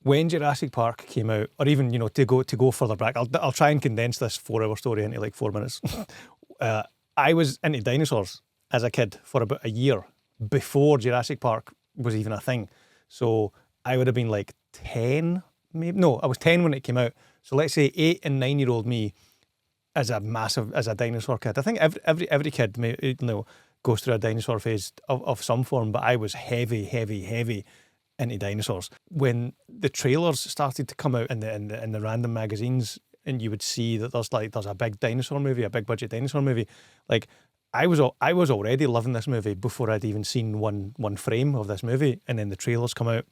when Jurassic Park came out, or even, you know, to go further back, I'll try and condense this 4-hour story into like 4 minutes. I was into dinosaurs as a kid for about a year before Jurassic Park was even a thing. So I would have been like 10, maybe. No, I was 10 when it came out. So let's say 8 and 9-year-old me as a dinosaur kid. I think every kid goes through a dinosaur phase of some form, but I was heavy into dinosaurs. When the trailers started to come out in the random magazines, and you would see that there's a big dinosaur movie, a big budget dinosaur movie, like I was already loving this movie before I'd even seen one frame of this movie, and then the trailers come out,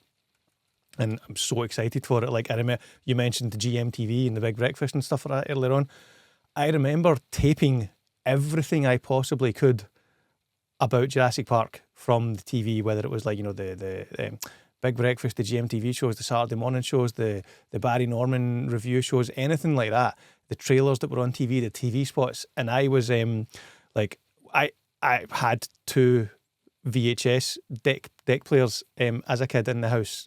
and I'm so excited for it. Like, I remember you mentioned the GMTV and the Big Breakfast and stuff like that earlier on. I remember taping everything I possibly could about Jurassic Park from the TV, whether it was like, you know, the Big Breakfast, the GMTV shows, the Saturday morning shows, the Barry Norman review shows, anything like that, the trailers that were on TV, the TV spots. And I was like, I had 2 VHS deck players as a kid in the house.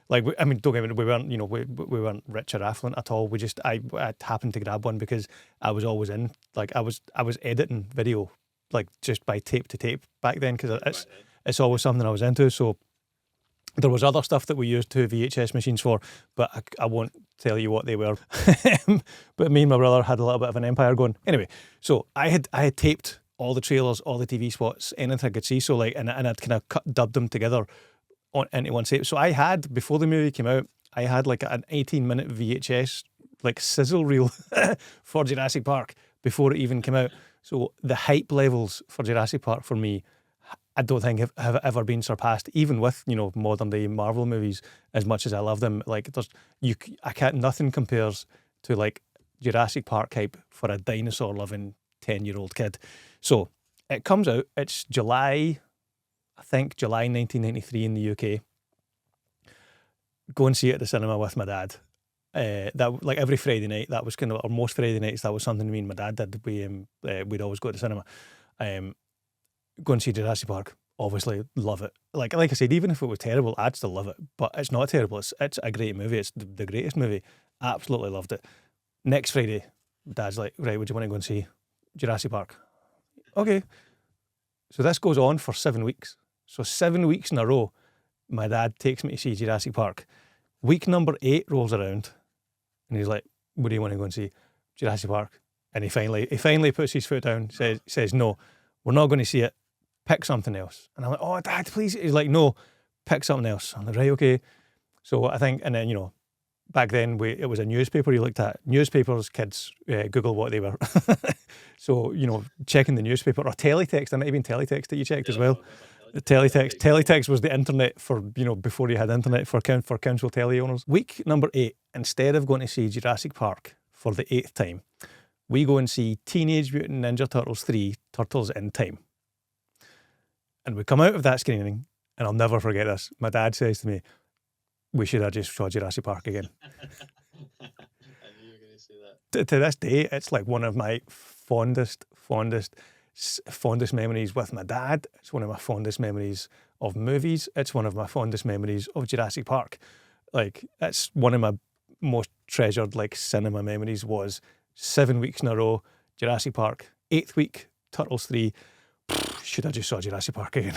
Like, I mean, don't get me wrong, we weren't rich or affluent at all. I happened to grab one because I was always in, like, I was editing video, like, just by tape to tape back then, because it's always something I was into. So there was other stuff that we used 2 VHS machines for, but I won't tell you what they were. But me and my brother had a little bit of an empire going. Anyway, so I had taped all the trailers, all the TV spots, anything I could see. So like, and I'd kind of dubbed them together into one tape. So I had, before the movie came out, I had like an 18-minute VHS like sizzle reel for Jurassic Park before it even came out. So the hype levels for Jurassic Park for me, I don't think have ever been surpassed, even with, you know, modern day Marvel movies. As much as I love them, like, nothing compares to like Jurassic Park hype for a dinosaur loving 10-year-old kid. So it comes out. It's July 1993 in the UK. Go and see it at the cinema with my dad. That, like, every Friday night, that was kind of, or most Friday nights, that was something me and my dad did. We'd always go to the cinema. Go and see Jurassic Park. Obviously, love it. Like I said, even if it was terrible, I'd still love it. But it's not terrible. It's a great movie. It's the greatest movie. Absolutely loved it. Next Friday, Dad's like, right, would you want to go and see Jurassic Park? Okay. So this goes on for 7 weeks. So 7 weeks in a row, my dad takes me to see Jurassic Park. Week number 8 rolls around, and he's like, what do you want to go and see? Jurassic Park. And he finally puts his foot down, says, no, we're not going to see it. Pick something else. And I'm like, oh, Dad, please. He's like, no, pick something else. I'm like, right, okay. So I think, and then, you know, back then it was a newspaper you looked at. Newspapers, kids Google what they were. So, you know, checking the newspaper, or teletext. There might have been teletext that you checked as well. The teletext was the internet for, you know, before you had internet for council tele owners. Week number 8, instead of going to see Jurassic Park for the 8th time, we go and see Teenage Mutant Ninja Turtles 3, Turtles in Time. And we come out of that screening, and I'll never forget this. My dad says to me, we should have just saw Jurassic Park again. I knew you were going to say that. To this day, it's like one of my fondest memories with my dad. It's one of my fondest memories of movies. It's one of my fondest memories of Jurassic Park. Like, it's one of my most treasured, like, cinema memories was 7 weeks in a row, Jurassic Park. 8th week, Turtles 3. Should I just saw Jurassic Park again?